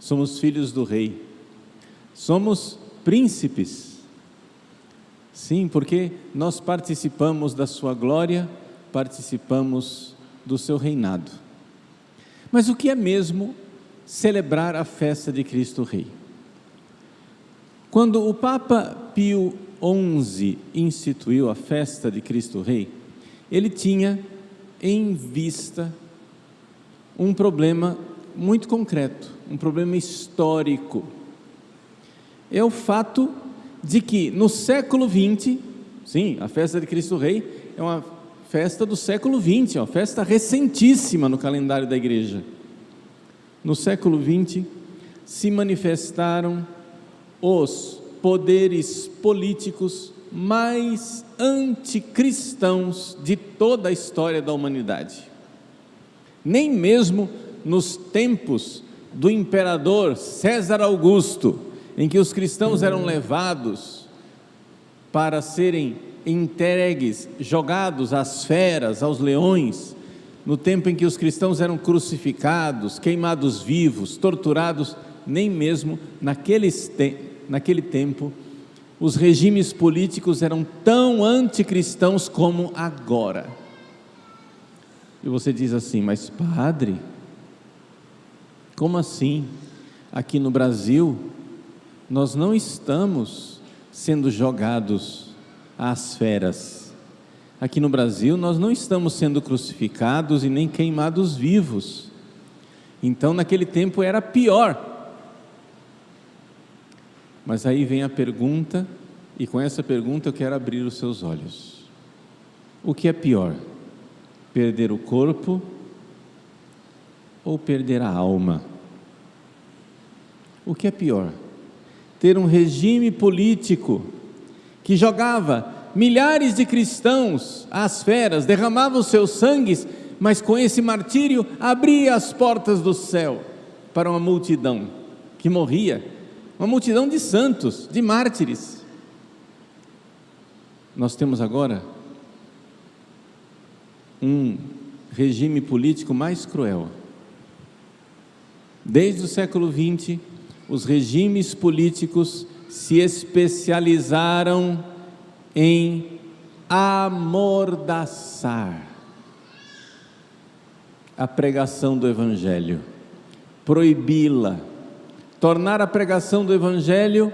somos filhos do Rei, somos príncipes. Sim, porque nós participamos da sua glória, participamos do seu reinado. Mas o que é mesmo celebrar a festa de Cristo Rei? Quando o Papa Pio XI instituiu a festa de Cristo Rei, ele tinha em vista um problema muito concreto, um problema histórico. É o fato de que no século XX, sim, a festa de Cristo Rei é uma festa do século XX, é uma festa recentíssima no calendário da igreja. No século XX se manifestaram os poderes políticos mais anticristãos de toda a história da humanidade. Nem mesmo nos tempos do imperador César Augusto, em que os cristãos eram levados para serem entregues, jogados às feras, aos leões, no tempo em que os cristãos eram crucificados, queimados vivos, torturados, nem mesmo naquele tempo, os regimes políticos eram tão anticristãos como agora. E você diz assim, mas padre, como assim? Aqui no Brasil, nós não estamos sendo jogados às feras. Aqui no Brasil, nós não estamos sendo crucificados e nem queimados vivos. Então, naquele tempo era pior. Mas aí vem a pergunta, e com essa pergunta eu quero abrir os seus olhos. O que é pior? Perder o corpo ou perder a alma? O que é pior? Ter um regime político que jogava milhares de cristãos às feras, derramava os seus sangues, mas com esse martírio abria as portas do céu para uma multidão que morria, uma multidão de santos, de mártires. Nós temos agora um regime político mais cruel. Desde o século XX, os regimes políticos se especializaram em amordaçar a pregação do Evangelho, proibi-la, tornar a pregação do Evangelho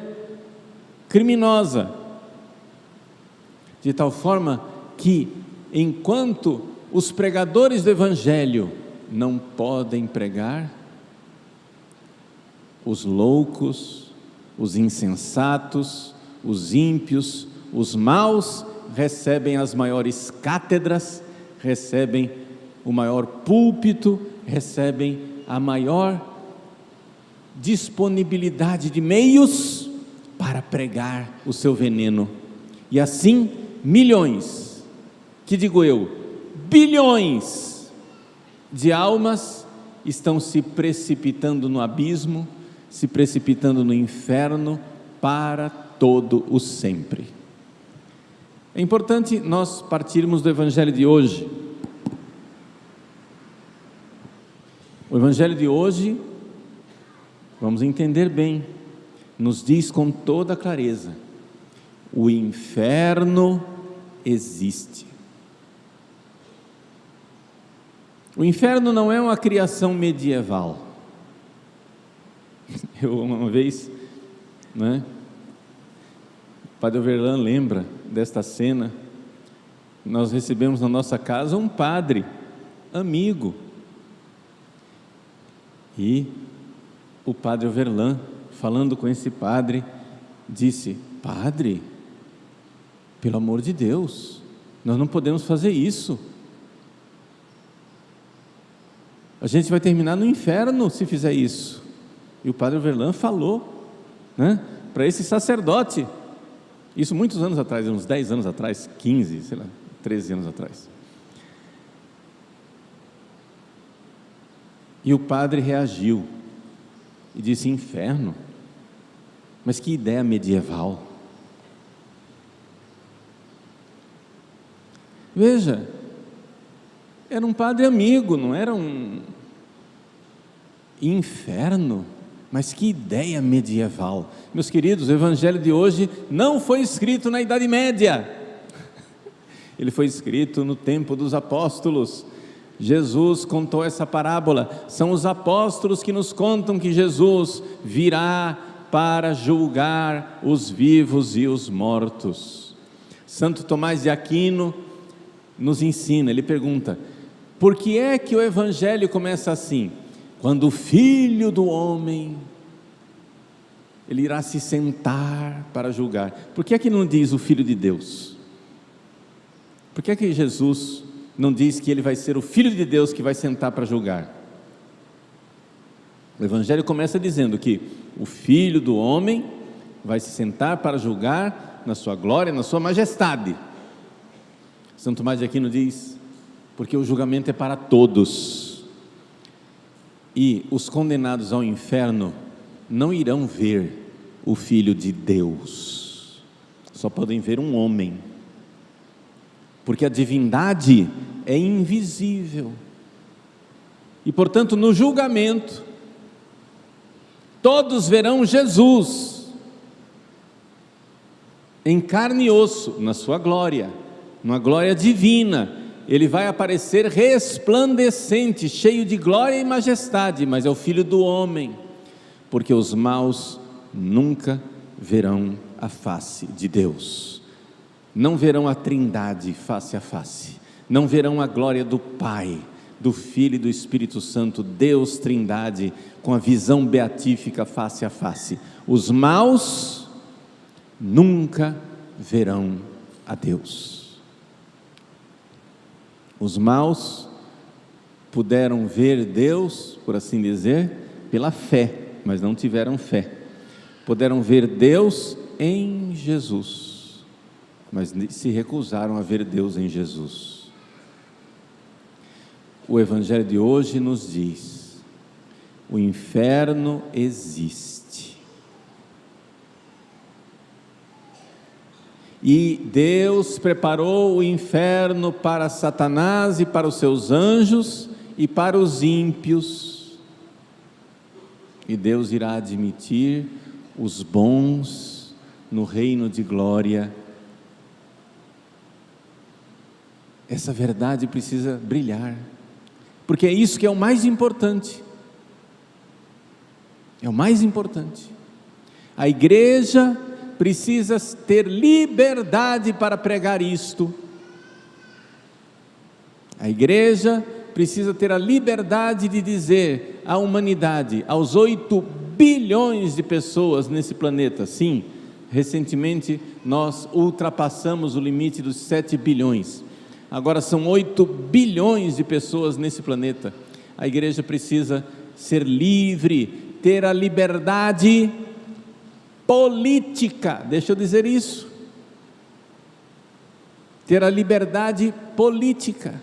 criminosa, de tal forma que, enquanto os pregadores do Evangelho não podem pregar, os loucos, os insensatos, os ímpios, os maus recebem as maiores cátedras, recebem o maior púlpito, recebem a maior disponibilidade de meios para pregar o seu veneno. E assim, milhões, que digo eu, bilhões de almas estão se precipitando no abismo, se precipitando no inferno para todo o sempre. É importante nós partirmos do Evangelho de hoje. O Evangelho de hoje, vamos entender bem, nos diz com toda clareza: o inferno existe. O inferno não é uma criação medieval. Eu uma vez, o Padre Overlan lembra desta cena. Nós recebemos na nossa casa um padre amigo, e o Padre Overlan, falando com esse padre, disse: padre, pelo amor de Deus, nós não podemos fazer isso, a gente vai terminar no inferno se fizer isso. E o Padre Overlan falou, para esse sacerdote, isso muitos anos atrás, uns 10 anos atrás, 15, sei lá, 13 anos atrás. E o padre reagiu e disse: inferno? Mas que ideia medieval. Veja, era um padre amigo, não era um inferno. Mas que ideia medieval! Meus queridos, o evangelho de hoje não foi escrito na Idade Média. Ele foi escrito no tempo dos apóstolos. Jesus contou essa parábola. São os apóstolos que nos contam que Jesus virá para julgar os vivos e os mortos. Santo Tomás de Aquino nos ensina, ele pergunta: por que é que o evangelho começa assim? Quando o Filho do Homem, ele irá se sentar para julgar. Por que é que não diz o Filho de Deus? Por que é que Jesus não diz que ele vai ser o Filho de Deus que vai sentar para julgar? O evangelho começa dizendo que o Filho do Homem vai se sentar para julgar na sua glória, na sua majestade. Santo Tomás de Aquino diz: porque o julgamento é para todos, e os condenados ao inferno não irão ver o Filho de Deus, só podem ver um homem, porque a divindade é invisível, e portanto no julgamento todos verão Jesus em carne e osso, na sua glória, numa glória divina. Ele vai aparecer resplandecente, cheio de glória e majestade, mas é o Filho do Homem, porque os maus nunca verão a face de Deus, não verão a Trindade face a face, não verão a glória do Pai, do Filho e do Espírito Santo, Deus Trindade, com a visão beatífica face a face. Os maus nunca verão a Deus. Os maus puderam ver Deus, por assim dizer, pela fé, mas não tiveram fé. Puderam ver Deus em Jesus, mas se recusaram a ver Deus em Jesus. O evangelho de hoje nos diz: o inferno existe, e Deus preparou o inferno para Satanás e para os seus anjos e para os ímpios, e Deus irá admitir os bons no reino de glória. Essa verdade precisa brilhar, porque é isso que é o mais importante. É o mais importante. A igreja precisa ter liberdade para pregar isto. A igreja precisa ter a liberdade de dizer à humanidade, aos 8 bilhões de pessoas nesse planeta, sim, recentemente nós ultrapassamos o limite dos 7 bilhões, agora são 8 bilhões de pessoas nesse planeta. A igreja precisa ser livre, ter a liberdade política, deixa eu dizer isso, ter a liberdade política,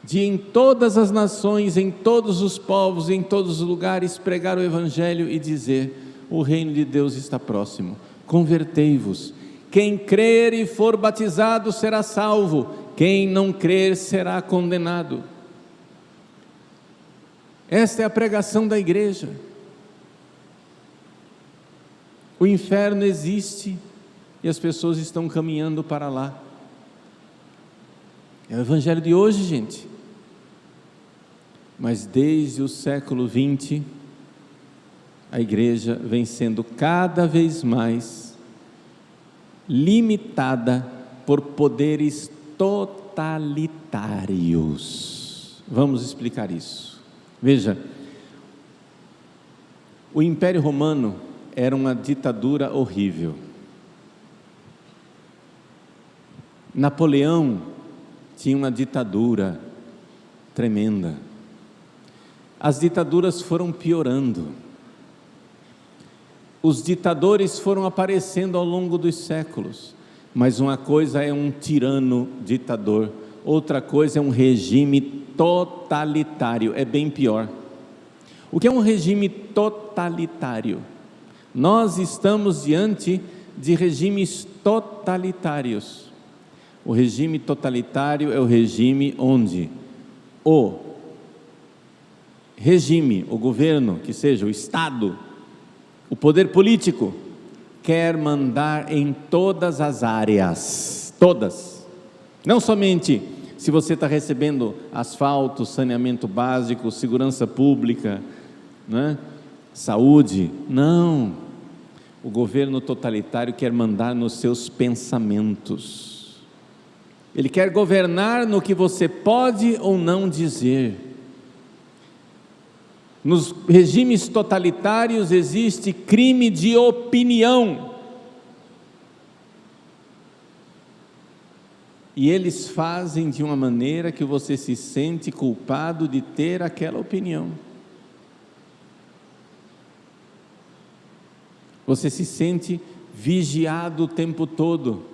de em todas as nações, em todos os povos, em todos os lugares, pregar o evangelho e dizer: o reino de Deus está próximo, convertei-vos, quem crer e for batizado será salvo, quem não crer será condenado. Esta é a pregação da igreja. O inferno existe e as pessoas estão caminhando para lá. É o evangelho de hoje, gente. Mas desde o século XX, a igreja vem sendo cada vez mais limitada por poderes totalitários. Vamos explicar isso. Veja, o Império Romano era uma ditadura horrível. Napoleão tinha uma ditadura tremenda. As ditaduras foram piorando. Os ditadores foram aparecendo ao longo dos séculos, mas uma coisa é um tirano ditador, outra coisa é um regime totalitário, é bem pior. O que é um regime totalitário? Nós estamos diante de regimes totalitários. O regime totalitário é o regime onde o regime, o governo, que seja o Estado, o poder político, quer mandar em todas as áreas, todas, não somente se você está recebendo asfalto, saneamento básico, segurança pública, né? Saúde, não, o governo totalitário quer mandar nos seus pensamentos, ele quer governar no que você pode ou não dizer. Nos regimes totalitários existe crime de opinião, e eles fazem de uma maneira que você se sente culpado de ter aquela opinião. Você se sente vigiado o tempo todo.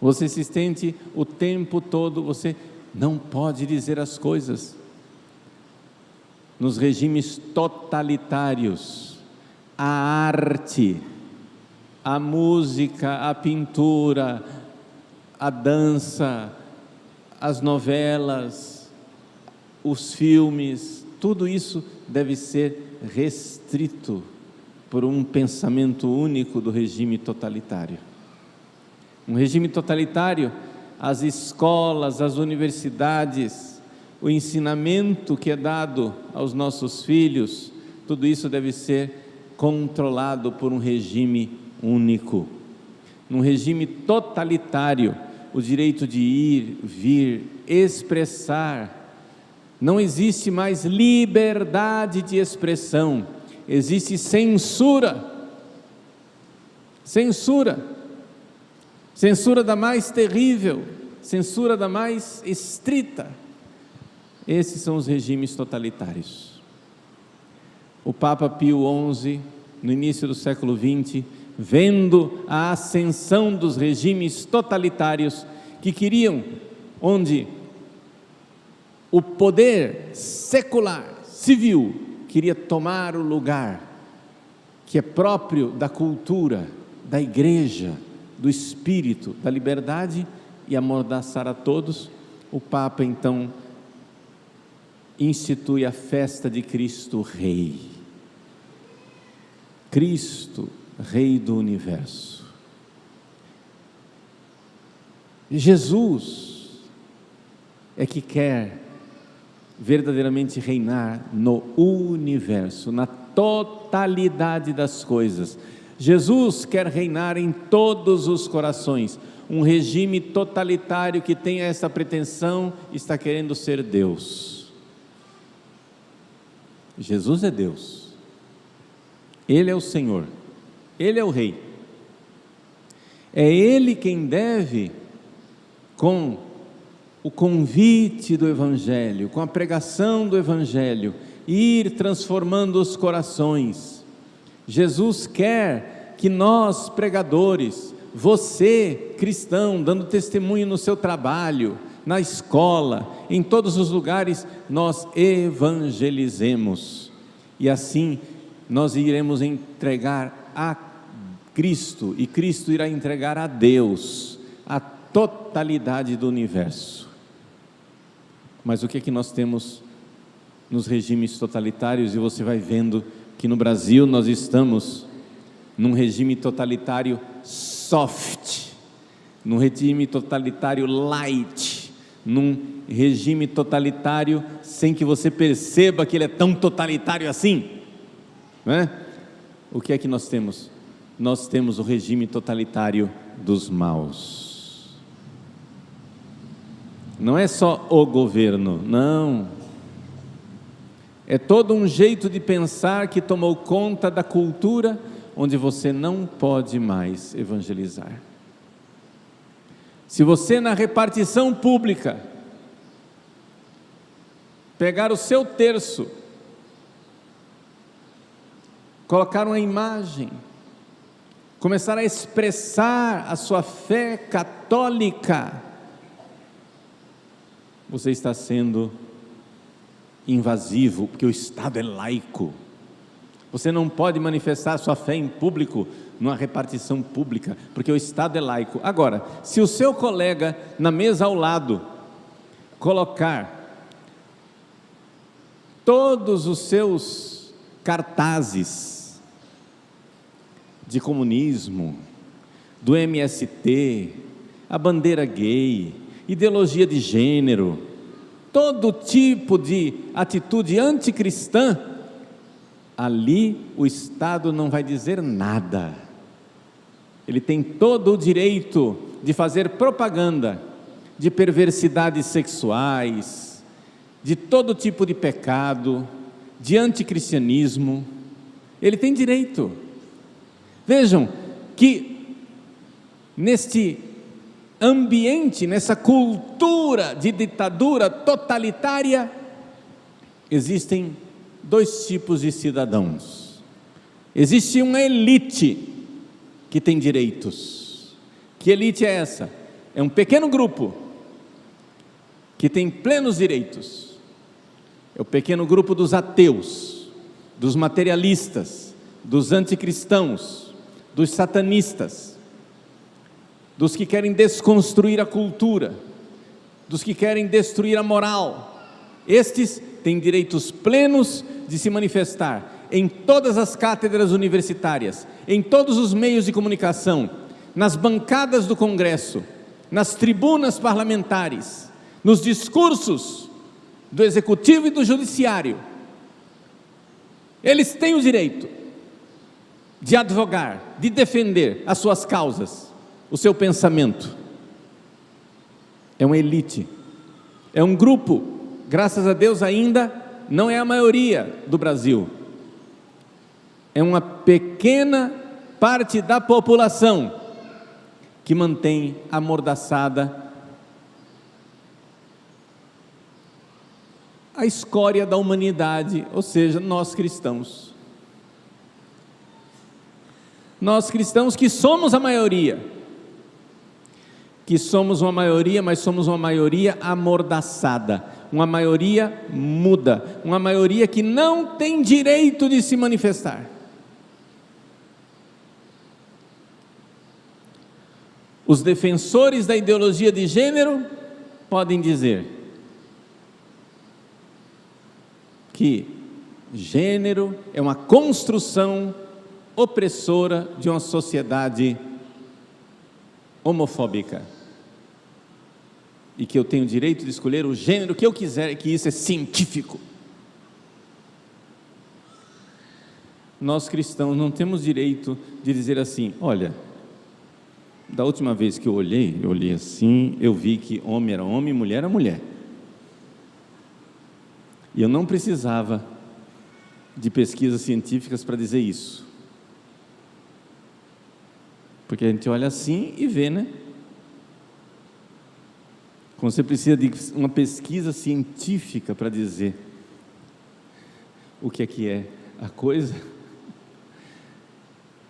Você se sente o tempo todo, você não pode dizer as coisas. Nos regimes totalitários, a arte, a música, a pintura, a dança, as novelas, os filmes, tudo isso deve ser restrito por um pensamento único do regime totalitário. Um regime totalitário, as escolas, as universidades, o ensinamento que é dado aos nossos filhos, tudo isso deve ser controlado por um regime único. Num regime totalitário, o direito de ir, vir, expressar, não existe mais liberdade de expressão, existe censura, censura da mais terrível, censura da mais estrita. Esses são os regimes totalitários. O Papa Pio XI, no início do século XX, vendo a ascensão dos regimes totalitários que queriam, onde o poder secular, civil, queria tomar o lugar que é próprio da cultura, da igreja, do espírito, da liberdade, e amordaçar a todos, o Papa então institui a festa de Cristo Rei. Cristo, Rei do Universo. Jesus é que quer verdadeiramente reinar no universo, na totalidade das coisas. Jesus quer reinar em todos os corações. Um regime totalitário que tenha essa pretensão está querendo ser Deus. Jesus é Deus, Ele é o Senhor, Ele é o Rei. É Ele quem deve, com o convite do Evangelho, com a pregação do Evangelho, ir transformando os corações. Jesus quer que nós, pregadores, você, cristão, dando testemunho no seu trabalho, na escola, em todos os lugares, nós evangelizemos. E assim, nós iremos entregar a Cristo, e Cristo irá entregar a Deus a totalidade do universo. Mas o que é que nós temos nos regimes totalitários? E você vai vendo que no Brasil nós estamos num regime totalitário soft, num regime totalitário light, num regime totalitário sem que você perceba que ele é tão totalitário assim, não é? O que é que nós temos? Nós temos o regime totalitário dos maus. Não é só o governo, não. É todo um jeito de pensar que tomou conta da cultura, onde você não pode mais evangelizar. Se você, na repartição pública, pegar o seu terço, colocar uma imagem, começar a expressar a sua fé católica, você está sendo invasivo, porque o Estado é laico. Você não pode manifestar a sua fé em público, numa repartição pública, porque o Estado é laico. Agora, se o seu colega na mesa ao lado colocar todos os seus cartazes de comunismo, do MST, a bandeira gay, ideologia de gênero, todo tipo de atitude anticristã, ali o Estado não vai dizer nada. Ele tem todo o direito de fazer propaganda de perversidades sexuais, de todo tipo de pecado, de anticristianismo. Ele tem direito. Vejam que neste ambiente, nessa cultura de ditadura totalitária, existem dois tipos de cidadãos. Existe uma elite que tem direitos. Que elite é essa? É um pequeno grupo que tem plenos direitos. É o pequeno grupo dos ateus, dos materialistas, dos anticristãos, dos satanistas, dos que querem desconstruir a cultura, dos que querem destruir a moral. Estes têm direitos plenos de se manifestar em todas as cátedras universitárias, em todos os meios de comunicação, nas bancadas do Congresso, nas tribunas parlamentares, nos discursos do Executivo e do Judiciário. Eles têm o direito de advogar, de defender as suas causas, o seu pensamento. É uma elite, é um grupo, graças a Deus ainda não é a maioria do Brasil, é uma pequena parte da população que mantém amordaçada a escória da humanidade, ou seja, nós cristãos. Nós cristãos que somos a maioria, mas somos uma maioria amordaçada, uma maioria muda, uma maioria que não tem direito de se manifestar. Os defensores da ideologia de gênero podem dizer que gênero é uma construção opressora de uma sociedade homofóbica e que eu tenho o direito de escolher o gênero que eu quiser, que isso é científico. Nós cristãos não temos direito de dizer assim: olha, da última vez que eu olhei assim, eu vi que homem era homem e mulher era mulher. E eu não precisava de pesquisas científicas para dizer isso. Porque a gente olha assim e vê, né? Quando você precisa de uma pesquisa científica para dizer o que é a coisa,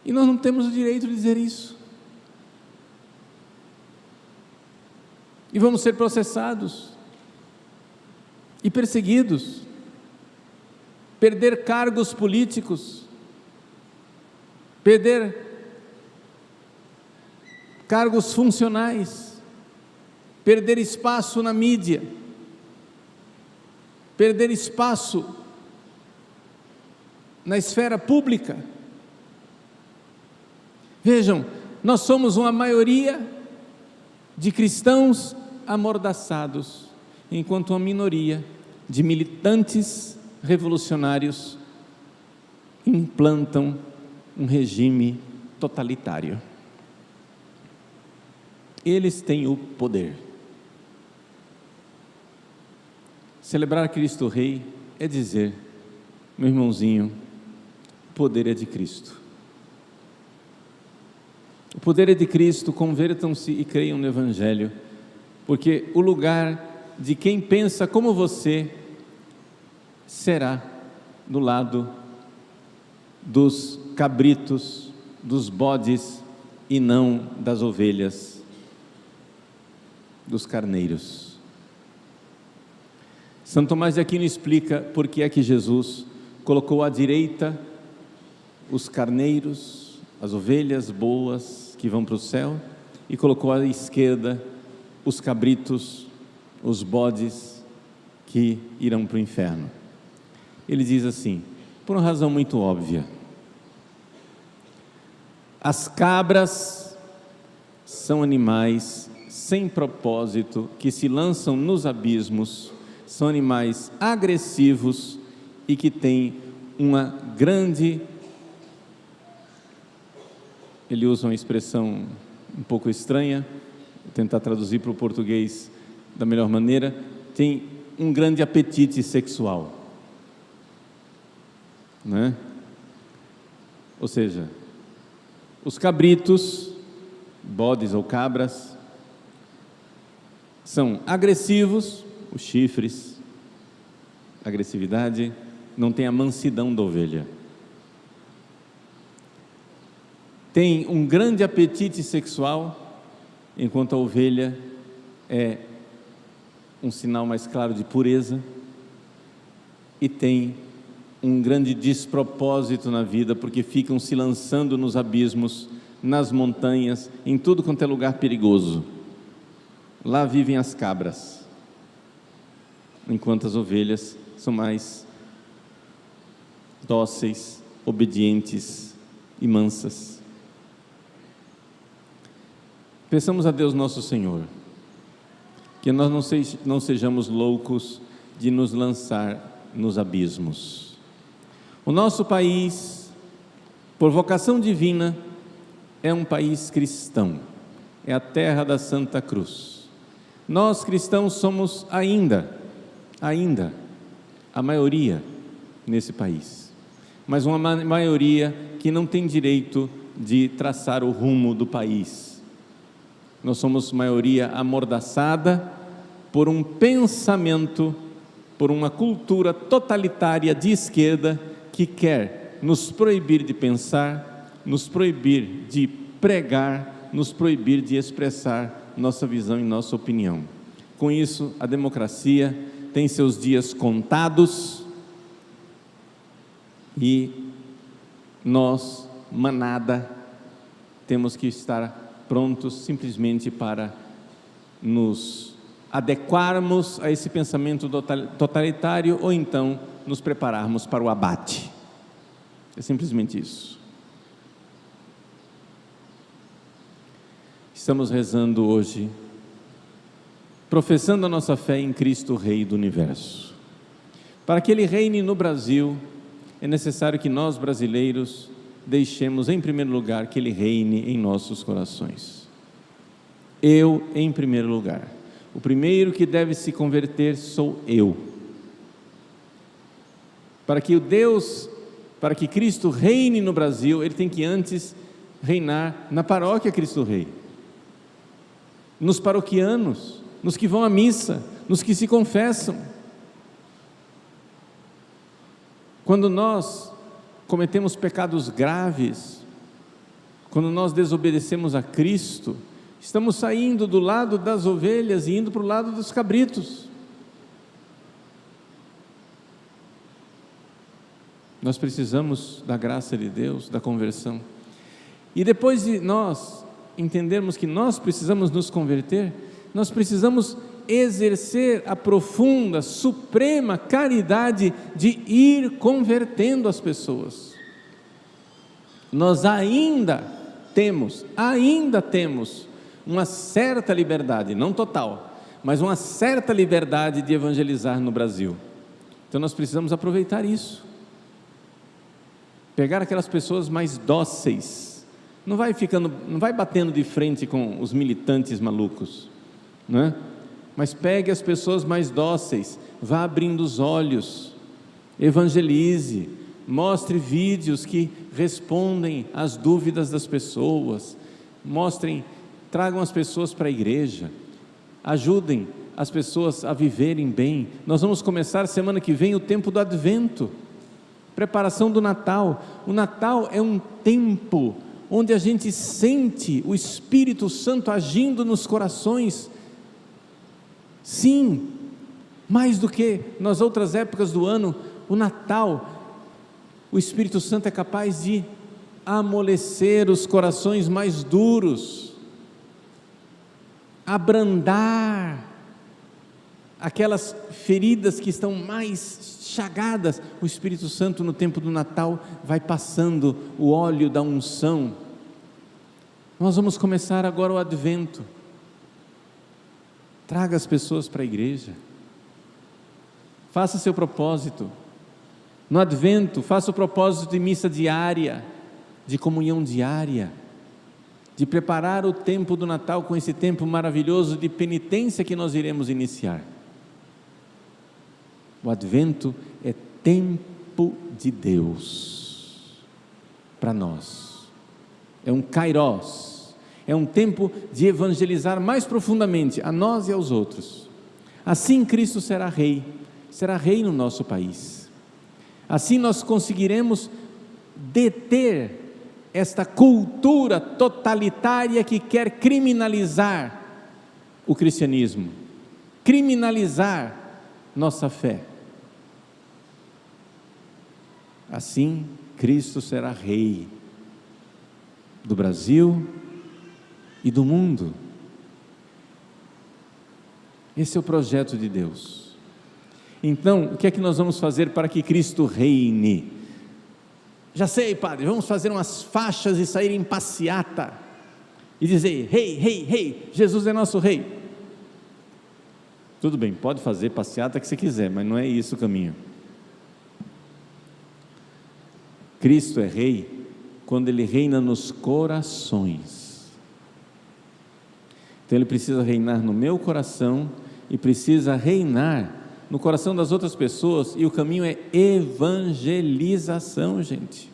e nós não temos o direito de dizer isso. E vamos ser processados e perseguidos, perder cargos políticos, perder cargos funcionais, perder espaço na mídia, perder espaço na esfera pública. Vejam, nós somos uma maioria de cristãos amordaçados, enquanto uma minoria de militantes revolucionários implantam um regime totalitário. Eles têm o poder. Celebrar Cristo Rei é dizer: meu irmãozinho, o poder é de Cristo. O poder é de Cristo, convertam-se e creiam no Evangelho, porque o lugar de quem pensa como você será do lado dos cabritos, dos bodes e não das ovelhas, dos carneiros. São Tomás de Aquino explica por que é que Jesus colocou à direita os carneiros, as ovelhas boas que vão para o céu, e colocou à esquerda os cabritos, os bodes que irão para o inferno. Ele diz assim, por uma razão muito óbvia: as cabras são animais sem propósito, que se lançam nos abismos, são animais agressivos e que têm uma grande... Ele usa uma expressão um pouco estranha, vou tentar traduzir para o português da melhor maneira, tem um grande apetite sexual, né? Ou seja, os cabritos, bodes ou cabras, são agressivos, os chifres, agressividade, não tem a mansidão da ovelha. Tem um grande apetite sexual, enquanto a ovelha é um sinal mais claro de pureza, e tem um grande despropósito na vida, porque ficam se lançando nos abismos, nas montanhas, em tudo quanto é lugar perigoso. Lá vivem as cabras, enquanto as ovelhas são mais dóceis, obedientes e mansas. Peçamos a Deus nosso Senhor, que nós não sejamos loucos de nos lançar nos abismos. O nosso país, por vocação divina, é um país cristão, é a terra da Santa Cruz. Nós cristãos somos ainda, a maioria nesse país, mas uma maioria que não tem direito de traçar o rumo do país. Nós somos maioria amordaçada por um pensamento, por uma cultura totalitária de esquerda que quer nos proibir de pensar, nos proibir de pregar, nos proibir de expressar nossa visão e nossa opinião. Com isso, a democracia tem seus dias contados e nós, manada, temos que estar prontos simplesmente para nos adequarmos a esse pensamento totalitário ou então nos prepararmos para o abate. É simplesmente isso. Estamos rezando hoje, professando a nossa fé em Cristo Rei do Universo. Para que Ele reine no Brasil, é necessário que nós brasileiros deixemos em primeiro lugar que Ele reine em nossos corações. Eu em primeiro lugar. O primeiro que deve se converter sou eu. Para que Cristo reine no Brasil, Ele tem que antes reinar na paróquia Cristo Rei, nos paroquianos, nos que vão à missa, nos que se confessam. Quando nós cometemos pecados graves, quando nós desobedecemos a Cristo, estamos saindo do lado das ovelhas e indo para o lado dos cabritos. Nós precisamos da graça de Deus, da conversão. E depois de nós entendermos que nós precisamos nos converter, nós precisamos exercer a profunda, suprema caridade de ir convertendo as pessoas. Nós ainda temos uma certa liberdade, não total, mas uma certa liberdade de evangelizar no Brasil. Então nós precisamos aproveitar isso, pegar aquelas pessoas mais dóceis, não vai batendo de frente com os militantes malucos, né? Mas pegue as pessoas mais dóceis, vá abrindo os olhos, evangelize, mostre vídeos que respondem às dúvidas das pessoas, tragam as pessoas para a igreja, ajudem as pessoas a viverem bem. Nós vamos começar semana que vem o tempo do Advento, preparação do Natal. O Natal é um tempo onde a gente sente o Espírito Santo agindo nos corações. Sim, mais do que nas outras épocas do ano, o Natal, o Espírito Santo é capaz de amolecer os corações mais duros, abrandar aquelas feridas que estão mais chagadas, o Espírito Santo no tempo do Natal vai passando o óleo da unção. Nós vamos começar agora o Advento. Traga as pessoas para a igreja, faça seu propósito. No Advento, faça o propósito de missa diária, de comunhão diária, de preparar o tempo do Natal com esse tempo maravilhoso de penitência que nós iremos iniciar. O Advento é tempo de Deus para nós, é um Kairos, é um tempo de evangelizar mais profundamente a nós e aos outros. Assim Cristo será rei no nosso país. Assim nós conseguiremos deter esta cultura totalitária que quer criminalizar o cristianismo, criminalizar nossa fé. Assim, Cristo será rei do Brasil e do mundo. Esse é o projeto de Deus. Então, o que é que nós vamos fazer para que Cristo reine? Já sei, padre, vamos fazer umas faixas e sair em passeata e dizer: rei, rei, rei, Jesus é nosso rei. Tudo bem, pode fazer passeata que você quiser, mas não é isso o caminho. Cristo é rei quando Ele reina nos corações. Então Ele precisa reinar no meu coração e precisa reinar no coração das outras pessoas, e o caminho é evangelização, gente.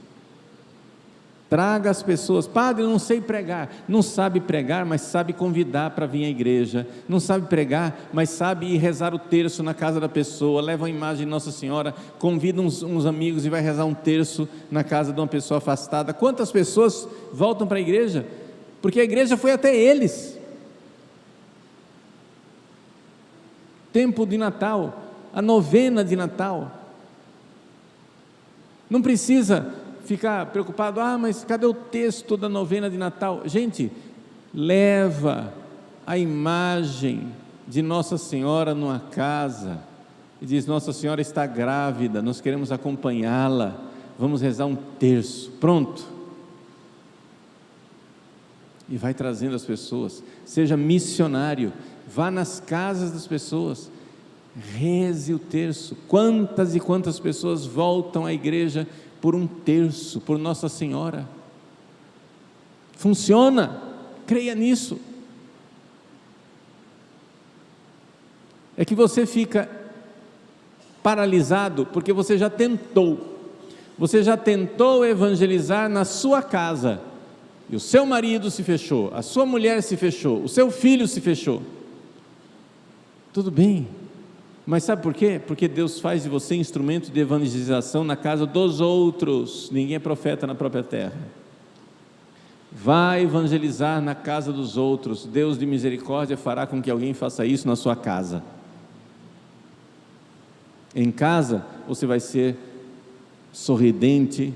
Traga as pessoas. Padre, eu não sei pregar. Não sabe pregar, mas sabe convidar para vir à igreja. Não sabe pregar, mas sabe ir rezar o terço na casa da pessoa, leva a imagem de Nossa Senhora, convida uns amigos e vai rezar um terço na casa de uma pessoa afastada. Quantas pessoas voltam para a igreja? Porque a igreja foi até eles. Tempo de Natal, a novena de Natal. Não precisa ficar preocupado: mas cadê o texto da novena de Natal? Gente, leva a imagem de Nossa Senhora numa casa e diz: Nossa Senhora está grávida, nós queremos acompanhá-la, vamos rezar um terço. Pronto. E vai trazendo as pessoas. Seja missionário, vá nas casas das pessoas, reze o terço. Quantas e quantas pessoas voltam à igreja por um terço, por Nossa Senhora? Funciona, creia nisso. É que você fica paralisado porque você já tentou evangelizar na sua casa, e o seu marido se fechou, a sua mulher se fechou, o seu filho se fechou. Tudo bem, mas sabe por quê? Porque Deus faz de você instrumento de evangelização na casa dos outros. Ninguém é profeta na própria terra. Vai evangelizar na casa dos outros. Deus de misericórdia fará com que alguém faça isso na sua casa. Em casa você vai ser sorridente,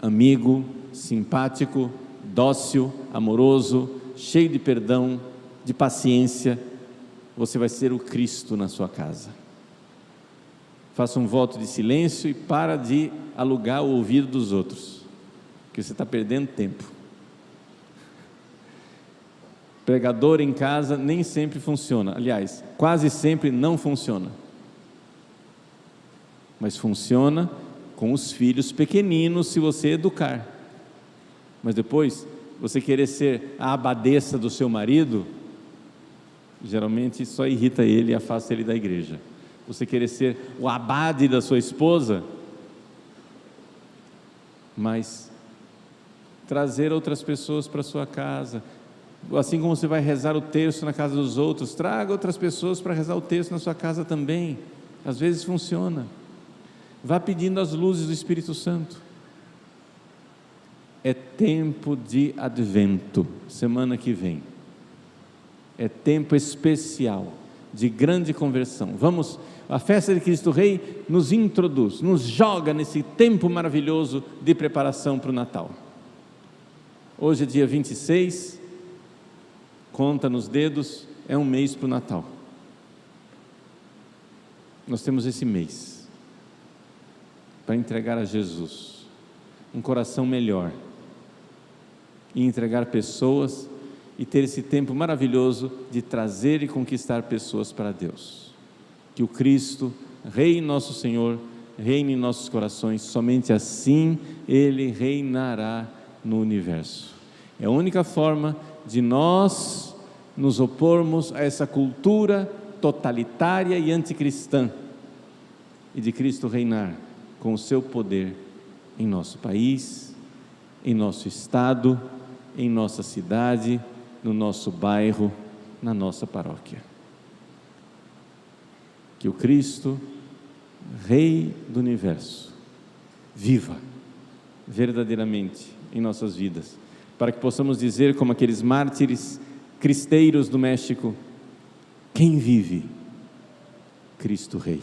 amigo, simpático, dócil, amoroso, cheio de perdão, de paciência. Você vai ser o Cristo na sua casa. Faça um voto de silêncio e para de alugar o ouvido dos outros, porque você está perdendo tempo. Pregador em casa nem sempre funciona, aliás, quase sempre não funciona, mas funciona com os filhos pequeninos se você educar. Mas depois, você querer ser a abadesa do seu marido, geralmente só irrita ele e afasta ele da igreja. Você querer ser o abade da sua esposa, mas trazer outras pessoas para a sua casa, assim como você vai rezar o terço na casa dos outros, traga outras pessoas para rezar o terço na sua casa também. Às vezes funciona. Vá pedindo as luzes do Espírito Santo. É tempo de Advento, semana que vem. É tempo especial, de grande conversão. Vamos, a festa de Cristo Rei nos introduz, nos joga nesse tempo maravilhoso de preparação para o Natal. Hoje é dia 26, conta nos dedos, é um mês para o Natal. nós temos esse mês para entregar a Jesus um coração melhor e entregar pessoas e ter esse tempo maravilhoso de trazer e conquistar pessoas para Deus. Que o Cristo, Rei nosso Senhor, reine em nossos corações, somente assim Ele reinará no universo. É a única forma de nós nos opormos a essa cultura totalitária e anticristã e de Cristo reinar com o seu poder em nosso país, em nosso estado, em nossa cidade, no nosso bairro, na nossa paróquia. Que o Cristo, Rei do universo, viva verdadeiramente em nossas vidas, para que possamos dizer como aqueles mártires cristeiros do México: quem vive? Cristo Rei.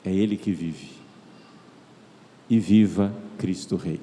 É Ele que vive. E viva Cristo Rei.